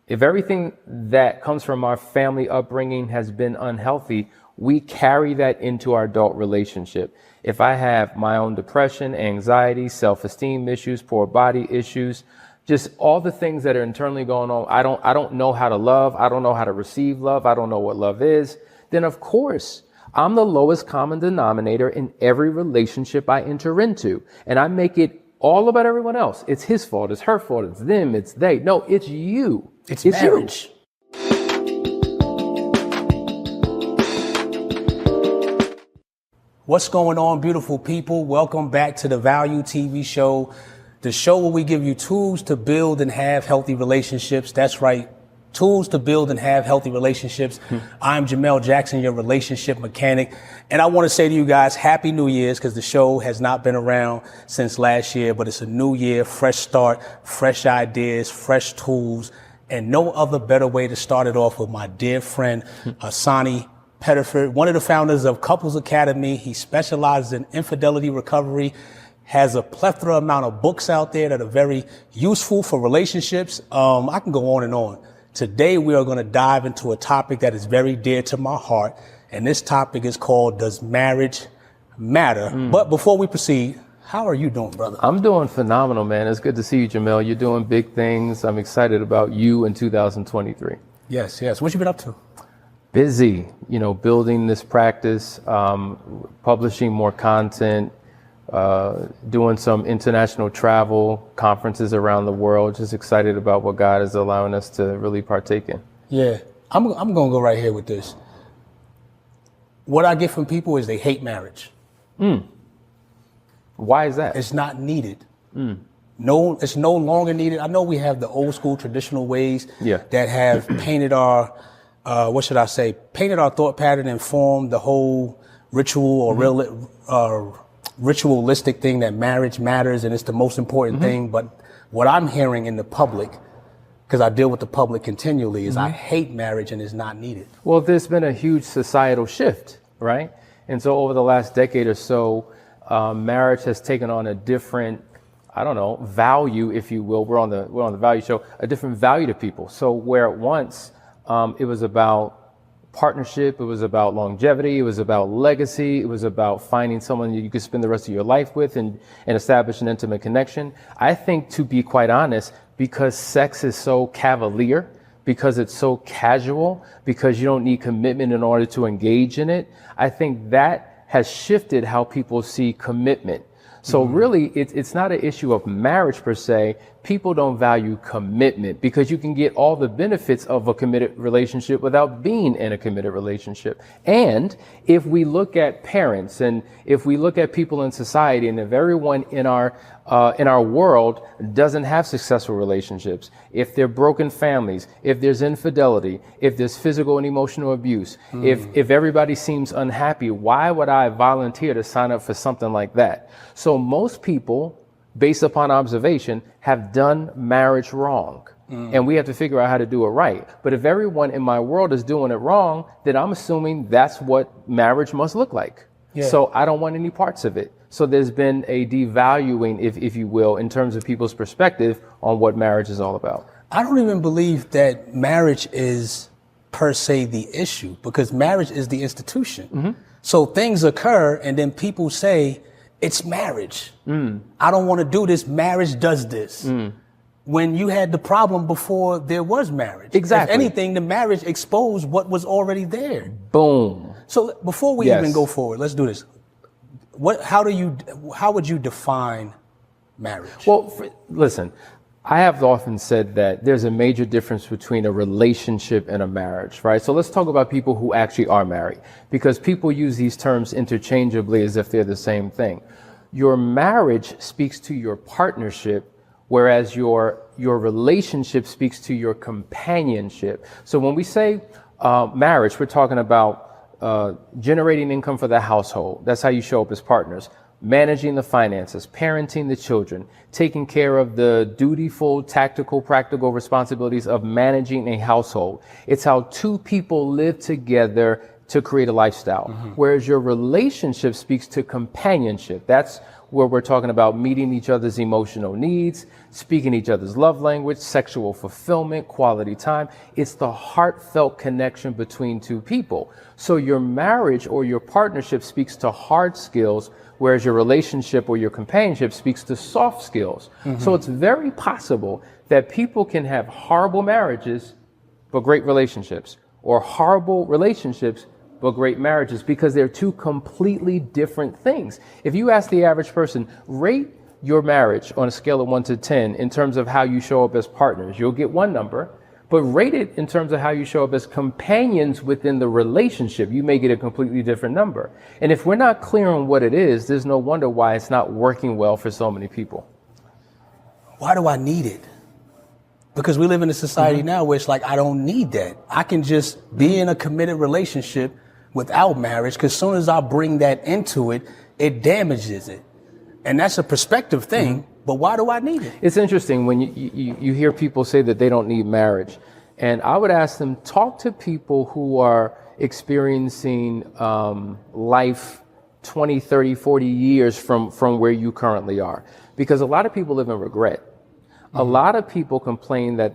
If everything that comes from our family upbringing has been unhealthy, we carry that into our adult relationship. If I have my own depression, anxiety, self-esteem issues, poor body issues, just all the things that are internally going on, I don't know how to love, I don't know how to receive love, I don't know what love is, then of course, I'm the lowest common denominator in every relationship I enter into. And I make it all about everyone else. It's his fault, it's her fault, it's them, it's they. No, it's you. It's marriage. You. What's going on, beautiful people? Welcome back to the Value TV show, the show where we give you tools to build and have healthy relationships. That's right, tools to build and have healthy relationships. I'm Jamel Jackson, your relationship mechanic. And I want to say to you guys, Happy New Year's, because the show has not been around since last year, but it's a new year, fresh start, fresh ideas, fresh tools, and no other better way to start it off with my dear friend, Hasani, one of the founders of Couples Academy. He specializes in infidelity recovery, has a plethora amount of books out there that are very useful for relationships. I can go on and on. Today, we are going to dive into a topic that is very dear to my heart. And this topic is called, Does Marriage Matter? But before we proceed, how are you doing, brother? I'm doing phenomenal, man. It's good to see you, Jamel. You're doing big things. I'm excited about you in 2023. Yes. What you been up to? Busy, building this practice, publishing more content, doing some international travel, conferences around the world. Just excited about what God is allowing us to really partake in. Yeah, I'm going to go right here with this. What I get from people is they hate marriage. Why is that? It's not needed. No, it's no longer needed. I know we have the old school traditional ways that have painted our painted our thought pattern and formed the whole ritual or ritualistic thing that marriage matters and it's the most important thing. But what I'm hearing in the public, because I deal with the public continually, is I hate marriage and it's not needed. Well, there's been a huge societal shift, right? And so over the last decade or so, marriage has taken on a different, value, if you will. We're on the value show, a different value to people. So where once it was about partnership, it was about longevity, it was about legacy, it was about finding someone you could spend the rest of your life with and establish an intimate connection. I think, to be quite honest, because sex is so cavalier, because it's so casual, because you don't need commitment in order to engage in it, I think that has shifted how people see commitment. So really, it's not an issue of marriage per se. People don't value commitment because you can get all the benefits of a committed relationship without being in a committed relationship. And if we look at parents and if we look at people in society, and if everyone in our world doesn't have successful relationships, if they're broken families, if there's infidelity, if there's physical and emotional abuse, if everybody seems unhappy, why would I volunteer to sign up for something like that? So most people, based upon observation, have done marriage wrong. And we have to figure out how to do it right. But if everyone in my world is doing it wrong, then I'm assuming that's what marriage must look like. Yeah. So I don't want any parts of it. So there's been a devaluing, if you will, in terms of people's perspective on what marriage is all about. I don't even believe that marriage is per se the issue, because marriage is the institution. So things occur and then people say, it's marriage. I don't want to do this. Marriage does this. When you had the problem before there was marriage. Exactly. If anything, the marriage exposed what was already there. Boom. So before we even go forward, let's do this. How would you define marriage? Well, listen, I have often said that there's a major difference between a relationship and a marriage, right? So let's talk about people who actually are married, because people use these terms interchangeably as if they're the same thing. Your marriage speaks to your partnership, whereas your relationship speaks to your companionship. So when we say marriage, we're talking about generating income for the household. That's how you show up as partners. Managing the finances, parenting the children, taking care of the dutiful, tactical, practical responsibilities of managing a household. It's how two people live together to create a lifestyle. Whereas your relationship speaks to companionship. That's where we're talking about meeting each other's emotional needs, speaking each other's love language, sexual fulfillment, quality time. It's the heartfelt connection between two people. So your marriage or your partnership speaks to hard skills, whereas your relationship or your companionship speaks to soft skills. So it's very possible that people can have horrible marriages, but great relationships, or horrible relationships, but great marriages, because they're two completely different things. If you ask the average person, rate your marriage on a scale of 1 to 10 in terms of how you show up as partners, you'll get one number, but rate it in terms of how you show up as companions within the relationship, you may get a completely different number. And if we're not clear on what it is, there's no wonder why it's not working well for so many people. Why do I need it? Because we live in a society now where it's like, I don't need that. I can just be in a committed relationship without marriage, because as soon as I bring that into it, it damages it. And that's a perspective thing, but why do I need it? It's interesting when you hear people say that they don't need marriage. And I would ask them, talk to people who are experiencing life 20, 30, 40 years from where you currently are. Because a lot of people live in regret. A lot of people complain that,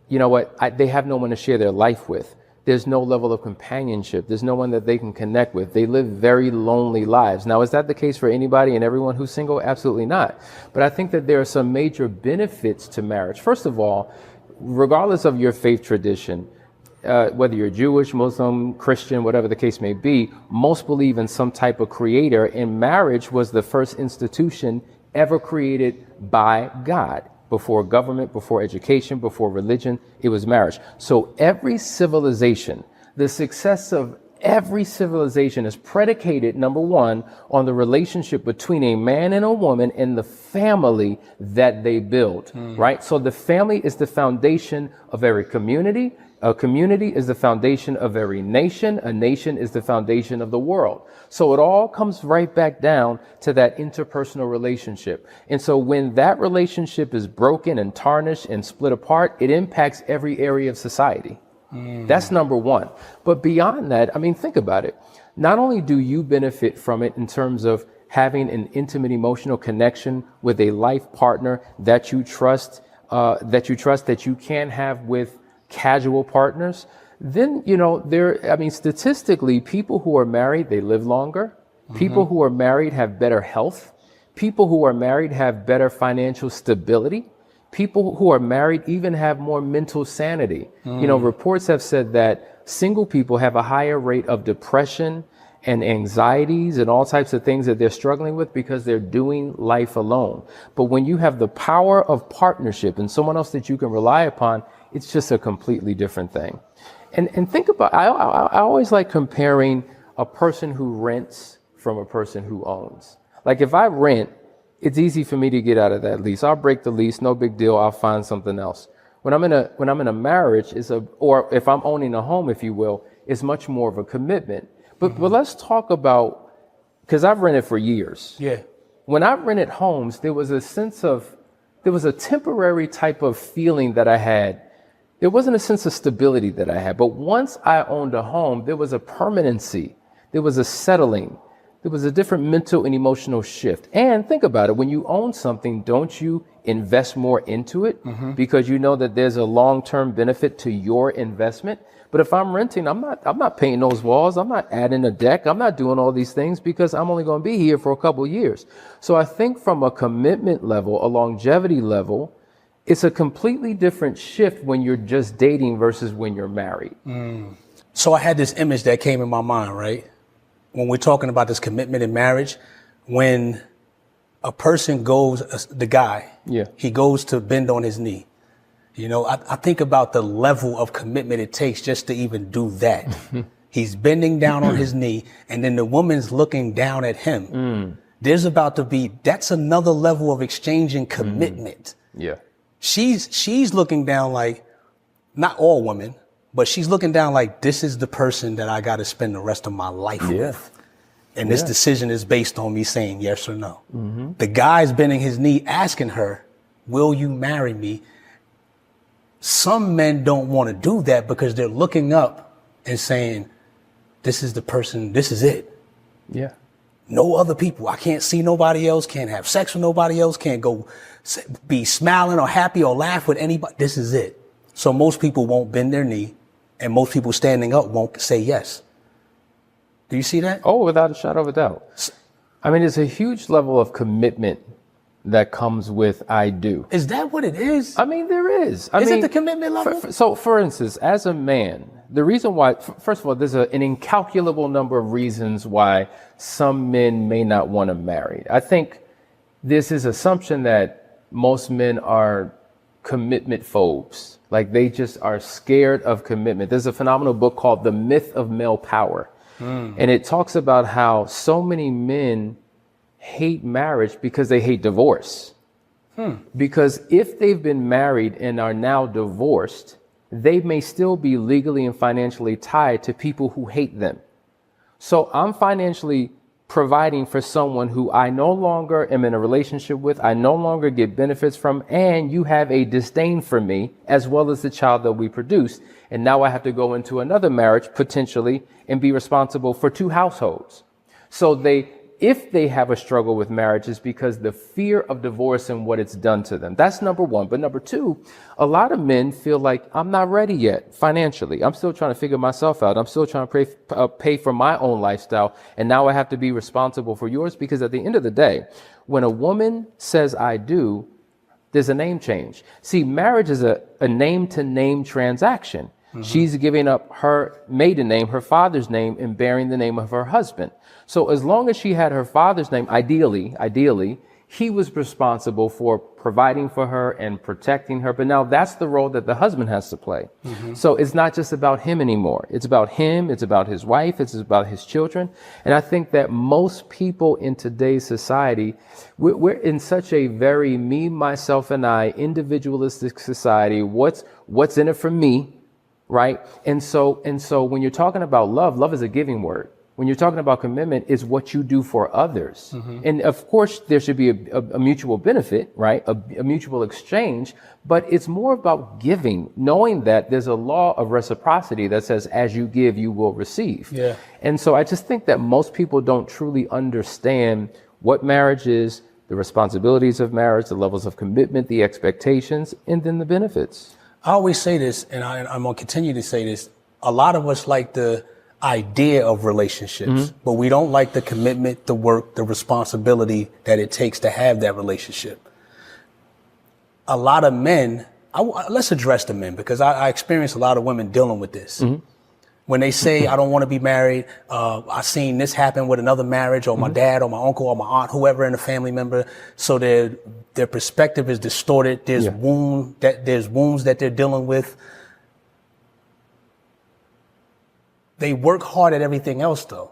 you know what, they have no one to share their life with. There's no level of companionship. There's no one that they can connect with. They live very lonely lives. Now, is that the case for anybody and everyone who's single? Absolutely not. But I think that there are some major benefits to marriage. First of all, regardless of your faith tradition, whether you're Jewish, Muslim, Christian, whatever the case may be, most believe in some type of creator, and marriage was the first institution ever created by God. Before government, before education, before religion, it was marriage. So every civilization, the success of every civilization is predicated, number one, on the relationship between a man and a woman and the family that they build, right? So the family is the foundation of every community. A community is the foundation of every nation. A nation is the foundation of the world. So it all comes right back down to that interpersonal relationship. And so when that relationship is broken and tarnished and split apart, it impacts every area of society. That's number one. But beyond that, I mean, think about it. Not only do you benefit from it in terms of having an intimate emotional connection with a life partner that you trust, that you can have with casual partners, then, you know, statistically, people who are married, they live longer. People who are married have better health. People who are married have better financial stability. People who are married even have more mental sanity. You know, reports have said that single people have a higher rate of depression and anxieties and all types of things that they're struggling with because they're doing life alone. But when you have the power of partnership and someone else that you can rely upon, it's just a completely different thing. And think about, I always like comparing a person who rents from a person who owns. Like if I rent, it's easy for me to get out of that lease. I'll break the lease, no big deal. I'll find something else. When I'm in a marriage, or if I'm owning a home, if you will, it's much more of a commitment. But let's talk about, because I've rented for years. Yeah. When I rented homes, there was a temporary type of feeling that I had. There wasn't a sense of stability that I had. But once I owned a home, there was a permanency. There was a settling. There was a different mental and emotional shift. And think about it. When you own something, don't you invest more into it because you know that there's a long-term benefit to your investment? But if I'm renting, I'm not painting those walls. I'm not adding a deck. I'm not doing all these things because I'm only going to be here for a couple of years. So I think from a commitment level, a longevity level, it's a completely different shift when you're just dating versus when you're married. So I had this image that came in my mind, right? When we're talking about this commitment in marriage, when a person goes, the guy, he goes to bend on his knee. You know, I think about the level of commitment it takes just to even do that. He's bending down on his knee, and then the woman's looking down at him. There's about to be, that's another level of exchanging commitment. Yeah. She's looking down like, not all women, but she's looking down like, this is the person that I got to spend the rest of my life with. And this decision is based on me saying yes or no. The guy's bending his knee asking her, will you marry me? Some men don't want to do that because they're looking up and saying, this is the person, this is it. Yeah. No other people. I can't see nobody else, can't have sex with nobody else, can't go be smiling or happy or laugh with anybody. This is it. So most people won't bend their knee, and most people standing up won't say yes. Do you see that? Oh, without a shadow of a doubt. I mean, it's a huge level of commitment that comes with I do. Is that what it is? I mean, there is. Is it the commitment level? So, for instance, as a man, the reason why, first of all, there's an incalculable number of reasons why some men may not want to marry. I think there's this assumption that most men are commitment phobes. Like they just are scared of commitment. There's a phenomenal book called The Myth of Male Power. And it talks about how so many men hate marriage because they hate divorce. Because if they've been married and are now divorced, they may still be legally and financially tied to people who hate them. So I'm financially providing for someone who I no longer am in a relationship with, I no longer get benefits from, and you have a disdain for me as well as the child that we produced. And now I have to go into another marriage potentially and be responsible for two households. So if they have a struggle with marriage, it's because the fear of divorce and what it's done to them. That's number one. But number two, a lot of men feel like I'm not ready yet financially. I'm still trying to figure myself out. I'm still trying to pay for my own lifestyle. And now I have to be responsible for yours, because at the end of the day, when a woman says I do, there's a name change. See, marriage is a name to name transaction. She's giving up her maiden name, her father's name, and bearing the name of her husband. So as long as she had her father's name, ideally, he was responsible for providing for her and protecting her. But now that's the role that the husband has to play. So it's not just about him anymore. It's about him. It's about his wife. It's about his children. And I think that most people in today's society, we're in such a very me, myself, and I individualistic society. What's in it for me? Right. And so when you're talking about love is a giving word. When you're talking about commitment, is what you do for others. And of course, there should be a mutual benefit, right? A mutual exchange. But it's more about giving, knowing that there's a law of reciprocity that says, as you give, you will receive. Yeah. And so I just think that most people don't truly understand what marriage is, the responsibilities of marriage, the levels of commitment, the expectations, and then the benefits. I always say this, and I'm going to continue to say this. A lot of us like the idea of relationships, but we don't like the commitment, the work, the responsibility that it takes to have that relationship. A lot of men, let's address the men, because I experience a lot of women dealing with this. When they say, I don't want to be married, I seen this happen with another marriage, or my dad or my uncle or my aunt, whoever in the family member. So their perspective is distorted. There's wounds that they're dealing with. They work hard at everything else, though.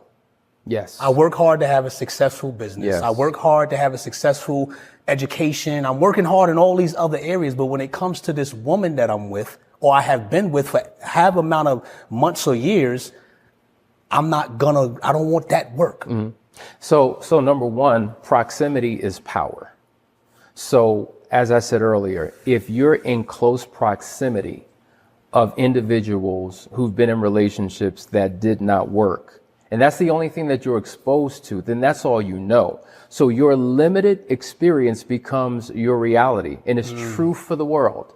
Yes. I work hard to have a successful business. Yes. I work hard to have a successful education. I'm working hard in all these other areas. But when it comes to this woman that I'm with, or I have been with for however amount of months or years, I don't want that work. So number one, proximity is power. So as I said earlier, if you're in close proximity of individuals who've been in relationships that did not work, and that's the only thing that you're exposed to, then that's all you know. So your limited experience becomes your reality, and it's true for the world.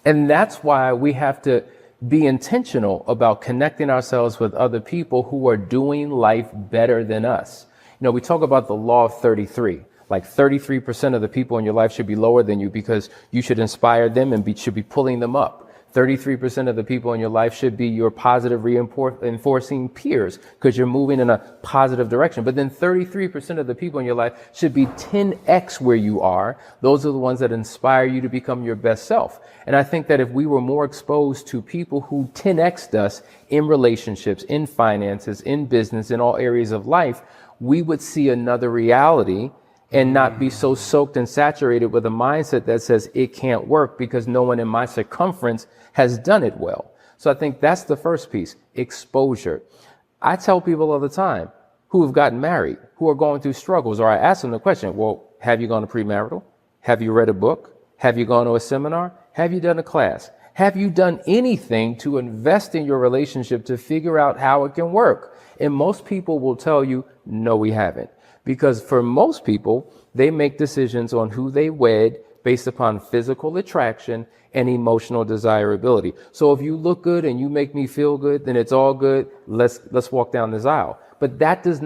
And that's why we have to be intentional about connecting ourselves with other people who are doing life better than us. You know, we talk about the law of 33. Like 33% of the people in your life should be lower than you, because you should inspire them and should be pulling them up. 33% of the people in your life should be your positive reinforcing peers, because you're moving in a positive direction. But then 33% of the people in your life should be 10x where you are. Those are the ones that inspire you to become your best self. And I think that if we were more exposed to people who 10x'd us in relationships, in finances, in business, in all areas of life, we would see another reality and not be so soaked and saturated with a mindset that says it can't work because no one in my circumference has done it well. So I think that's the first piece, exposure. I tell people all the time who have gotten married, who are going through struggles, or I ask them the question, well, have you gone to premarital? Have you read a book? Have you gone to a seminar? Have you done a class? Have you done anything to invest in your relationship to figure out how it can work? And most people will tell you, no, we haven't. Because for most people, they make decisions on who they wed based upon physical attraction and emotional desirability. So if you look good and you make me feel good, then it's all good. Let's walk down this aisle. But that is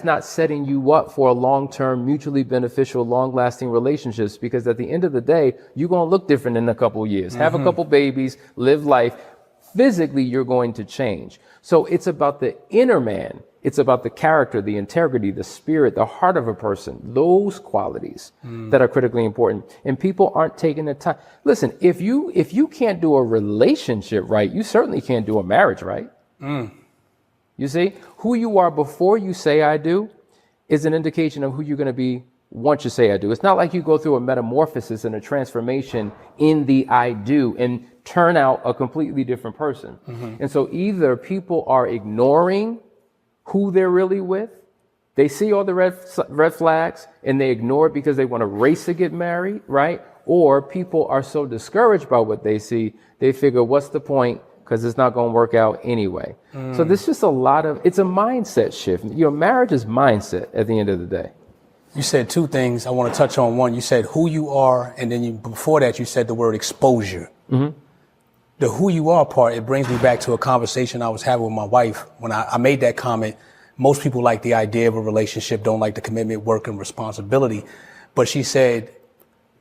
not setting you up for a long-term, mutually beneficial, long-lasting relationships, because at the end of the day, you're going to look different in a couple of years. Have a couple babies, live life. Physically, you're going to change. So it's about the inner man. It's about the character, the integrity, the spirit, the heart of a person, those qualities that are critically important. And people aren't taking the time. Listen, if you can't do a relationship right, you certainly can't do a marriage right. You see, who you are before you say I do is an indication of who you're going to be once you say I do. It's not like you go through a metamorphosis and a transformation in the I do and turn out a completely different person. And so either people are ignoring who they're really with, they see all the red flags and they ignore it because they want to race to get married, right? Or people are so discouraged by what they see, they figure, what's the point? Because it's not going to work out anyway. So there's just it's a mindset shift. Marriage is mindset at the end of the day. You said two things I want to touch on. One, you said who you are, and then before that, you said the word exposure. The who you are part, it brings me back to a conversation I was having with my wife when I made that comment. Most people like the idea of a relationship, don't like the commitment, work, and responsibility. But she said,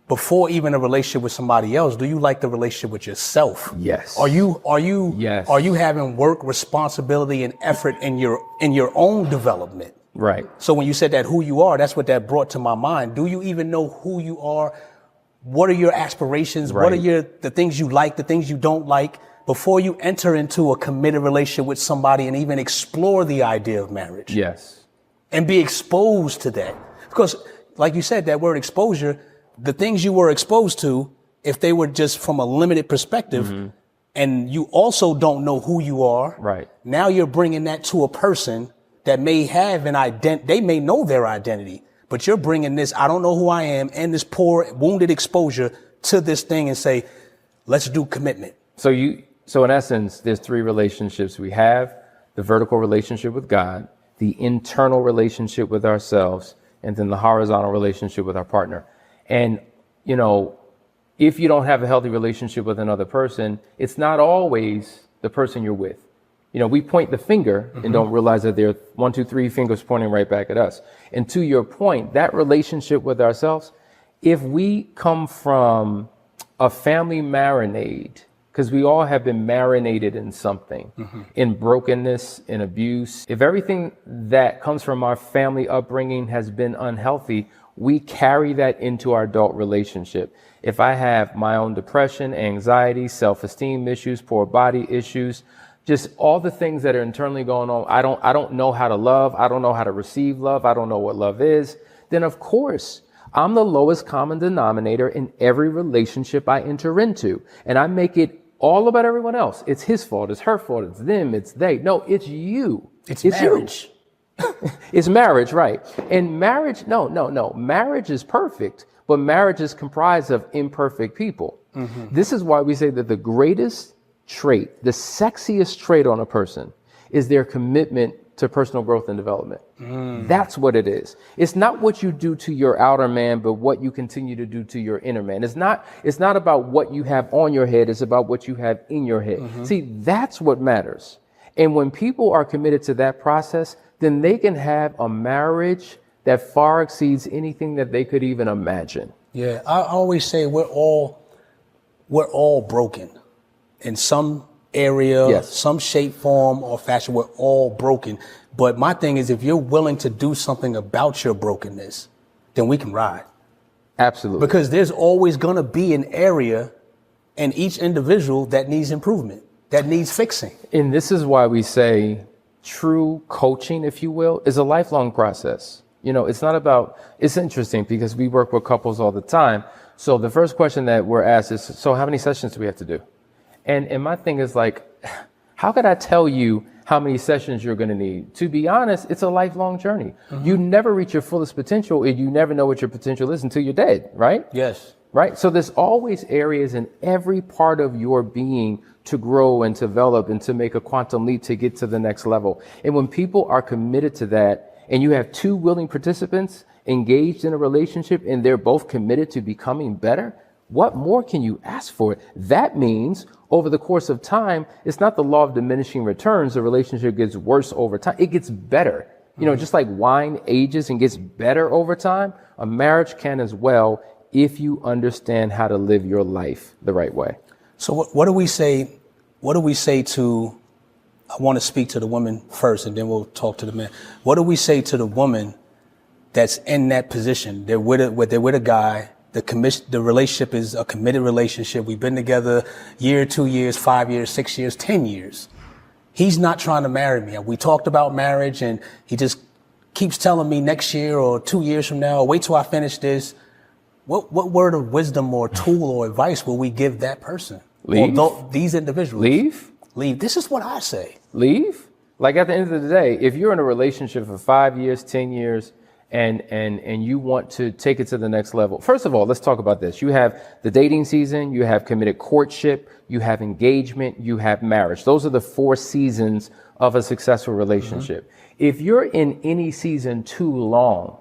before even a relationship with somebody else, do you like the relationship with yourself? Yes. Are you Yes. Are you having work, responsibility, and effort in your own development? Right. So when you said that who you are, that's what that brought to my mind. Do you even know who you are? What are your aspirations? Right. What are the things you like, the things you don't like, before you enter into a committed relationship with somebody and even explore the idea of marriage? Yes. And be exposed to that. Because like you said, that word exposure, the things you were exposed to, if they were just from a limited perspective, and you also don't know who you are, right? Now you're bringing that to a person that may have an identity. They may know their identity, but you're bringing this, I don't know who I am, and this poor wounded exposure to this thing and say, let's do commitment. So in essence, there's three relationships we have: the vertical relationship with God, the internal relationship with ourselves, and then the horizontal relationship with our partner. And, if you don't have a healthy relationship with another person, it's not always the person you're with. We point the finger and don't realize that there are 1, 2, 3 fingers pointing right back at us. And to your point, that relationship with ourselves, if we come from a family marinade, because we all have been marinated in something, in brokenness, in abuse. If everything that comes from our family upbringing has been unhealthy, we carry that into our adult relationship. If I have my own depression, anxiety, self-esteem issues, poor body issues, just all the things that are internally going on, I don't know how to love, I don't know how to receive love, I don't know what love is, then of course, I'm the lowest common denominator in every relationship I enter into. And I make it all about everyone else. It's his fault, it's her fault, it's them, it's they. No, it's you. It's marriage. It's marriage, right? And marriage, no. Marriage is perfect, but marriage is comprised of imperfect people. This is why we say that the greatest trait, the sexiest trait on a person is their commitment to personal growth and development. That's what it is. It's not what you do to your outer man, but what you continue to do to your inner man. It's not about what you have on your head. It's about what you have in your head. See, that's what matters. And when people are committed to that process, then they can have a marriage that far exceeds anything that they could even imagine. Yeah, I always say we're all broken in some area, Yes. some shape, form, or fashion. We're all broken. But my thing is, if you're willing to do something about your brokenness, then we can ride. Absolutely. Because there's always going to be an area in each individual that needs improvement, that needs fixing. And this is why we say true coaching, if you will, is a lifelong process. It's interesting because we work with couples all the time. So the first question that we're asked is, so how many sessions do we have to do? And my thing is like, how could I tell you how many sessions you're going to need? To be honest, it's a lifelong journey. You never reach your fullest potential, and you never know what your potential is until you're dead, right? Yes. right? So there's always areas in every part of your being to grow and develop and to make a quantum leap to get to the next level. And when people are committed to that, and you have two willing participants engaged in a relationship and they're both committed to becoming better, what more can you ask for? That means over the course of time, it's not the law of diminishing returns. The relationship gets worse over time. It gets better. You know, just like wine ages and gets better over time, a marriage can as well if you understand how to live your life the right way. So what do we say? What do we say to, I want to speak to the woman first and then we'll talk to the man. What do we say to the woman that's in that position? They're with a guy. The relationship is a committed relationship. We've been together year, 2 years, 5 years, 6 years, 10 years. He's not trying to marry me. We talked about marriage and he just keeps telling me next year or 2 years from now, wait till I finish this. What word of wisdom or tool or advice will we give that person? Leave. Or these individuals? Leave. This is what I say. Leave. Like at the end of the day, if you're in a relationship for 5 years, 10 years, and you want to take it to the next level. First of all, let's talk about this. You have the dating season, you have committed courtship, you have engagement, you have marriage. Those are the 4 seasons of a successful relationship. If you're in any season too long,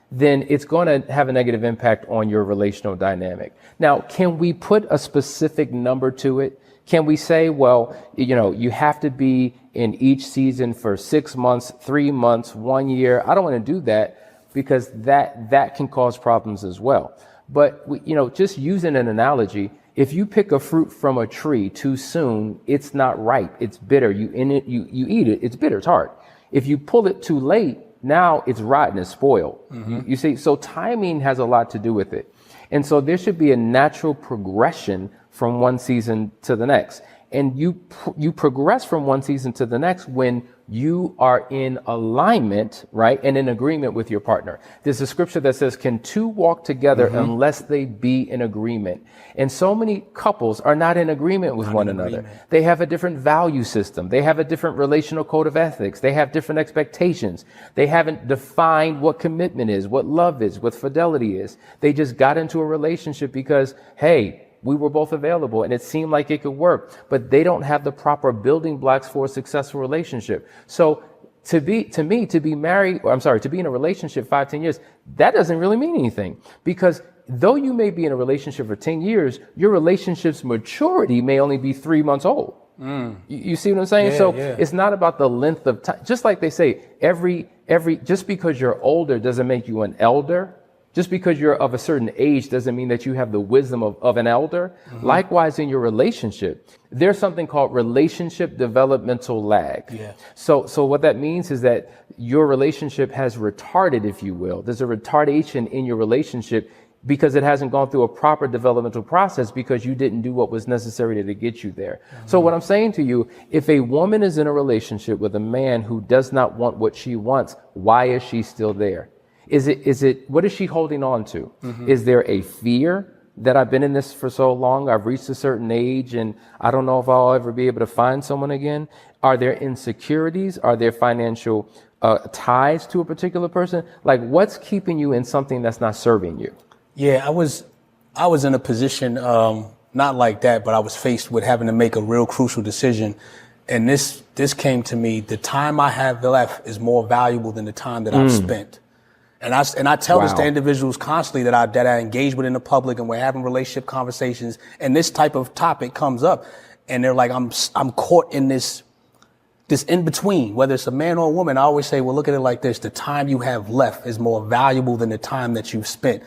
then it's going to have a negative impact on your relational dynamic. Now, can we put a specific number to it? Can we say, well, you have to be in each season for 6 months, 3 months, 1 year? I don't want to do that, because that can cause problems as well. But, just using an analogy, if you pick a fruit from a tree too soon, it's not ripe. It's bitter. You eat it. It's bitter. It's hard. If you pull it too late, now it's rotten. It's spoiled. You see, so timing has a lot to do with it. And so there should be a natural progression from one season to the next. And you progress from one season to the next when you are in alignment, right? And in agreement with your partner. There's a scripture that says, can two walk together unless they be in agreement? And so many couples are not in agreement with one another. They have a different value system. They have a different relational code of ethics. They have different expectations. They haven't defined what commitment is, what love is, what fidelity is. They just got into a relationship because, hey, we were both available and it seemed like it could work, but they don't have the proper building blocks for a successful relationship. So to be in a relationship 5, 10 years, that doesn't really mean anything, because though you may be in a relationship for 10 years, your relationship's maturity may only be 3 months old. You see what I'm saying? It's not about the length of time. Just like they say, just because you're older doesn't make you an elder. Just because you're of a certain age doesn't mean that you have the wisdom of an elder. Likewise, in your relationship, there's something called relationship developmental lag. So what that means is that your relationship has retarded, if you will. There's a retardation in your relationship because it hasn't gone through a proper developmental process, because you didn't do what was necessary to get you there. So what I'm saying to you, if a woman is in a relationship with a man who does not want what she wants, why is she still there? What is she holding on to? Is there a fear that I've been in this for so long, I've reached a certain age and I don't know if I'll ever be able to find someone again? Are there insecurities? Are there financial ties to a particular person? Like, what's keeping you in something that's not serving you? Yeah, I was in a position, not like that, but I was faced with having to make a real crucial decision. And this came to me: the time I have left is more valuable than the time that I've spent. And I tell this to individuals constantly that I engage with in the public, and we're having relationship conversations, and this type of topic comes up, and they're like, I'm caught in this in between, whether it's a man or a woman. I always say, well, look at it like this: the time you have left is more valuable than the time that you've spent.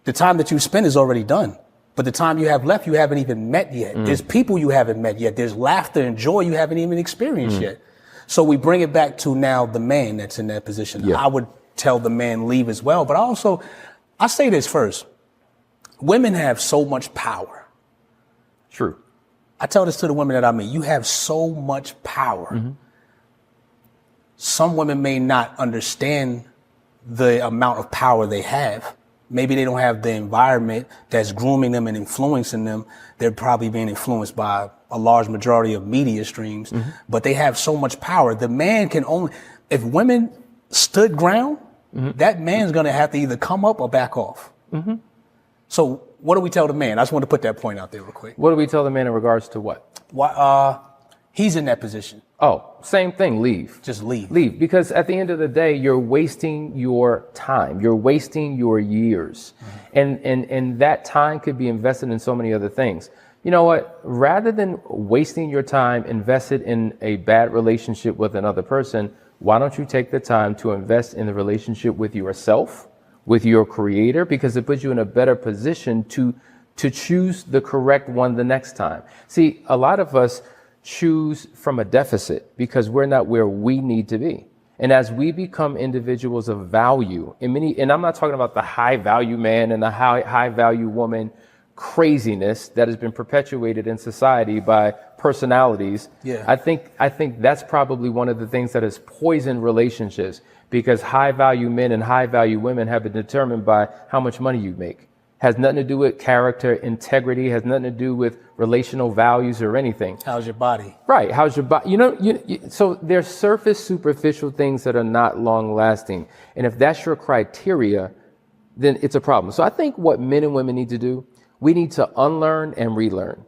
The time that you've spent is already done, but the time you have left, you haven't even met yet. There's people you haven't met yet. There's laughter and joy you haven't even experienced yet. So we bring it back to now the man that's in that position. I would tell the man leave as well. But I say this first: women have so much power. True. I tell this to the women that I meet: you have so much power. Some women may not understand the amount of power they have. Maybe they don't have the environment that's grooming them and influencing them. They're probably being influenced by a large majority of media streams, but they have so much power. The man can only, if women stood ground, that man's going to have to either come up or back off. So what do we tell the man? I just want to put that point out there real quick. What do we tell the man in regards to what? Why, he's in that position. Oh, same thing. Leave. Just leave. Leave. Because at the end of the day, you're wasting your time. You're wasting your years. And that time could be invested in so many other things. You know what? Rather than wasting your time invested in a bad relationship with another person, why don't you take the time to invest in the relationship with yourself, with your creator, because it puts you in a better position to choose the correct one the next time. See, a lot of us choose from a deficit because we're not where we need to be. And as we become individuals of value, and I'm not talking about the high value man and the high value woman craziness that has been perpetuated in society by personalities. Yeah. I think that's probably one of the things that has poisoned relationships, because high value men and high value women have been determined by how much money you make. Has nothing to do with character, integrity, has nothing to do with relational values or anything. How's your body? Right. How's your body? So there's surface, superficial things that are not long lasting. And if that's your criteria, then it's a problem. So I think what men and women need to do, we need to unlearn and relearn.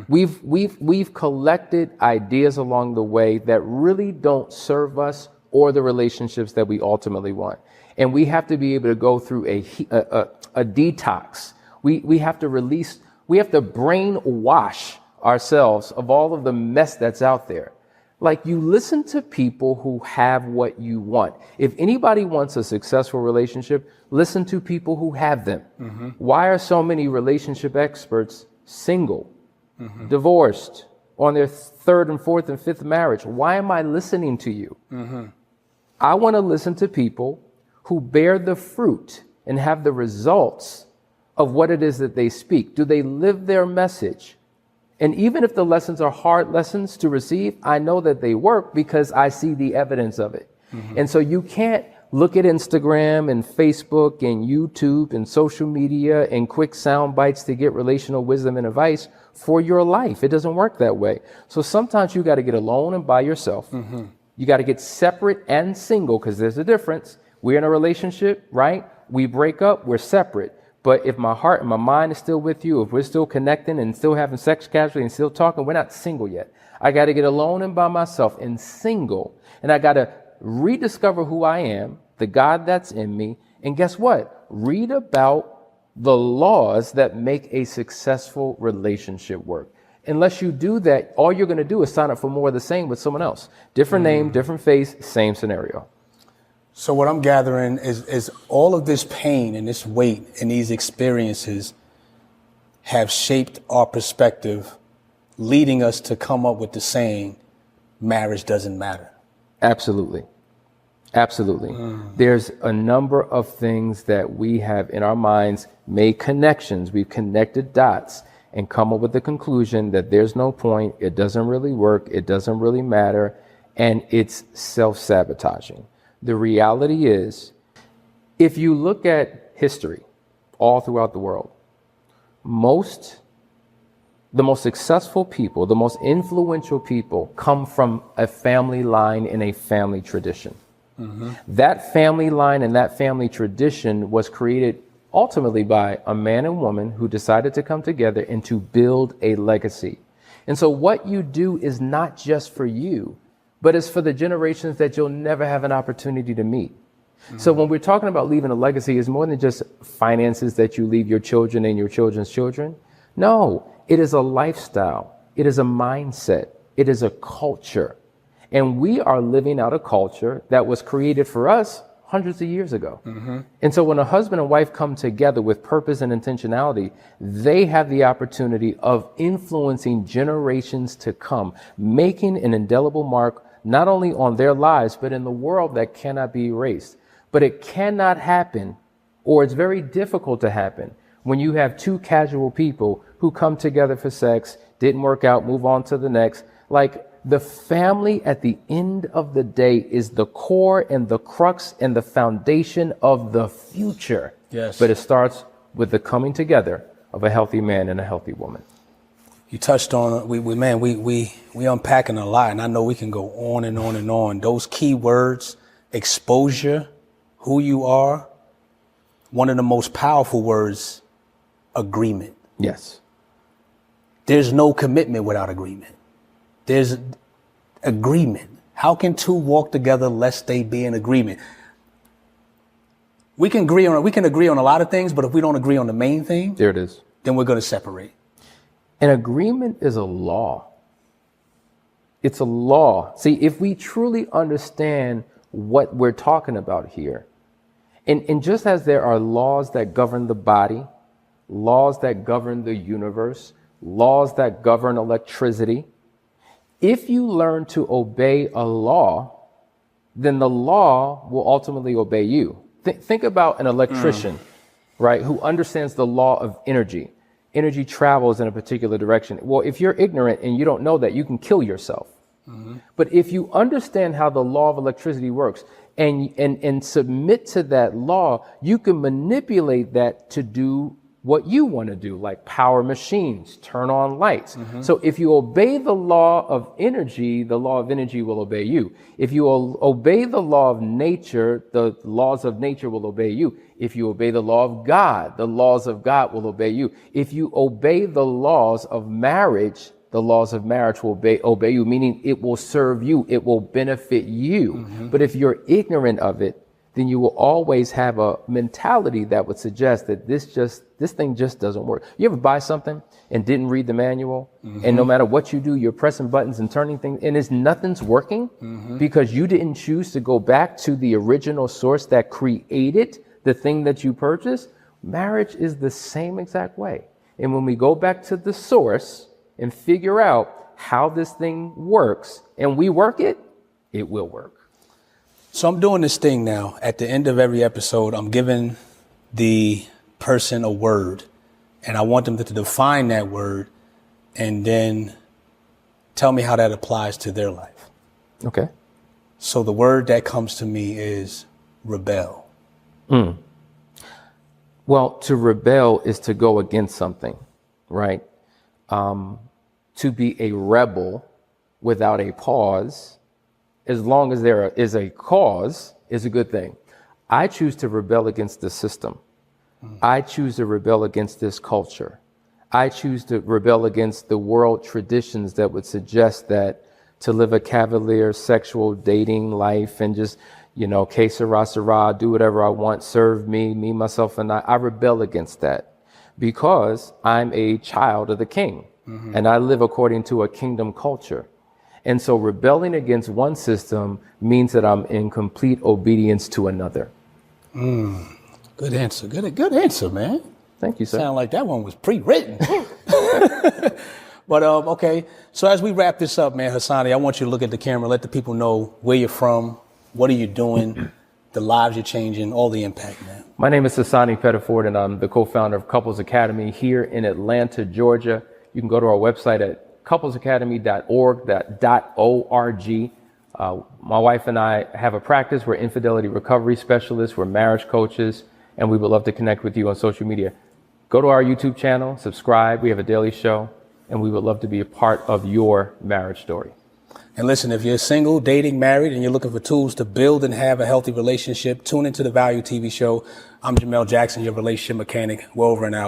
We've collected ideas along the way that really don't serve us or the relationships that we ultimately want. And we have to be able to go through a detox. We have to release, we have to brainwash ourselves of all of the mess that's out there. Like, you listen to people who have what you want. If anybody wants a successful relationship, listen to people who have them. Why are so many relationship experts single, divorced, on their third and fourth and fifth marriage? Why am I listening to you? I want to listen to people who bear the fruit and have the results of what it is that they speak. Do they live their message? And even if the lessons are hard lessons to receive, I know that they work because I see the evidence of it. And so you can't look at Instagram and Facebook and YouTube and social media and quick sound bites to get relational wisdom and advice for your life. It doesn't work that way. So sometimes you got to get alone and by yourself. You got to get separate and single, because there's a difference. We're in a relationship, right? We break up, we're separate. But if my heart and my mind is still with you, if we're still connecting and still having sex casually and still talking, we're not single yet. I got to get alone and by myself and single. And I got to rediscover who I am, the God that's in me. And guess what? Read about the laws that make a successful relationship work. Unless you do that, all you're going to do is sign up for more of the same with someone else. Different name, different face, same scenario. So what I'm gathering is all of this pain and this weight and these experiences have shaped our perspective, leading us to come up with the saying, marriage doesn't matter. Absolutely. Absolutely. There's a number of things that we have in our minds made connections. We've connected dots and come up with the conclusion that there's no point, it doesn't really work, it doesn't really matter, and it's self-sabotaging. The reality is, if you look at history all throughout the world, the most successful people, the most influential people come from a family line and a family tradition. That family line and that family tradition was created ultimately by a man and woman who decided to come together and to build a legacy. And so what you do is not just for you, but it's for the generations that you'll never have an opportunity to meet. So when we're talking about leaving a legacy, it's more than just finances that you leave your children and your children's children. No, it is a lifestyle. It is a mindset. It is a culture. And we are living out a culture that was created for us hundreds of years ago. And so when a husband and wife come together with purpose and intentionality, they have the opportunity of influencing generations to come, making an indelible mark not only on their lives, but in the world that cannot be erased. But it cannot happen, or it's very difficult to happen, when you have two casual people who come together for sex, didn't work out, move on to the next. Like, the family at the end of the day is the core and the crux and the foundation of the future. Yes. But it starts with the coming together of a healthy man and a healthy woman. You touched on we unpacking a lot, and I know we can go on and on and on. Those key words, exposure, who you are. One of the most powerful words agreement. Yes. There's no commitment without agreement. There's agreement. How can two walk together lest they be in agreement? We can agree on a lot of things, but if we don't agree on the main thing, There it is. then we're going to separate. An agreement is a law. It's a law. See, if we truly understand what we're talking about here, and just as there are laws that govern the body, laws that govern the universe, laws that govern electricity, if you learn to obey a law, then the law will ultimately obey you. Think about an electrician, right, who understands the law of energy. Energy travels in a particular direction. Well, if you're ignorant and you don't know that, you can kill yourself. But if you understand how the law of electricity works and submit to that law, you can manipulate that to do what you want to do, like power machines, turn on lights. So if you obey the law of energy, the law of energy will obey you. If you obey the law of nature, the laws of nature will obey you. If you obey the law of God, the laws of God will obey you. If you obey the laws of marriage, the laws of marriage will obey you, meaning it will serve you, it will benefit you. But if you're ignorant of it, then you will always have a mentality that would suggest that this thing just doesn't work. You ever buy something and didn't read the manual, and no matter what you do, you're pressing buttons and turning things, and nothing's working because you didn't choose to go back to the original source that created the thing that you purchased? Marriage is the same exact way. And when we go back to the source and figure out how this thing works, and we work it, it will work. So I'm doing this thing now. At the end of every episode, I'm giving the person a word, and I want them to define that word and then tell me how that applies to their life. Okay. So the word that comes to me is rebel. Well, to rebel is to go against something, right? To be a rebel without a pause, as long as there is a cause, is a good thing. I choose to rebel against the system. I choose to rebel against this culture. I choose to rebel against the world traditions that would suggest that to live a cavalier sexual dating life and just, que sera, sera, do whatever I want, serve me, myself, and I rebel against that because I'm a child of the king and I live according to a kingdom culture. And so rebelling against one system means that I'm in complete obedience to another. Good answer. Good answer, man. Thank you, sir. Sound like that one was pre-written. But, okay. So as we wrap this up, man, Hasani, I want you to look at the camera, let the people know where you're from, what are you doing, the lives you're changing, all the impact, man. My name is Hasani Pettiford, and I'm the co-founder of Couples Academy here in Atlanta, Georgia. You can go to our website at couplesacademy.org. My wife and I have a practice. We're infidelity recovery specialists. We're marriage coaches, and we would love to connect with you on social media. Go to our YouTube channel, subscribe. We have a daily show, and we would love to be a part of your marriage story. And listen, if you're single, dating, married, and you're looking for tools to build and have a healthy relationship, tune into the Value TV show. I'm Jamel Jackson, your relationship mechanic. We're over and out.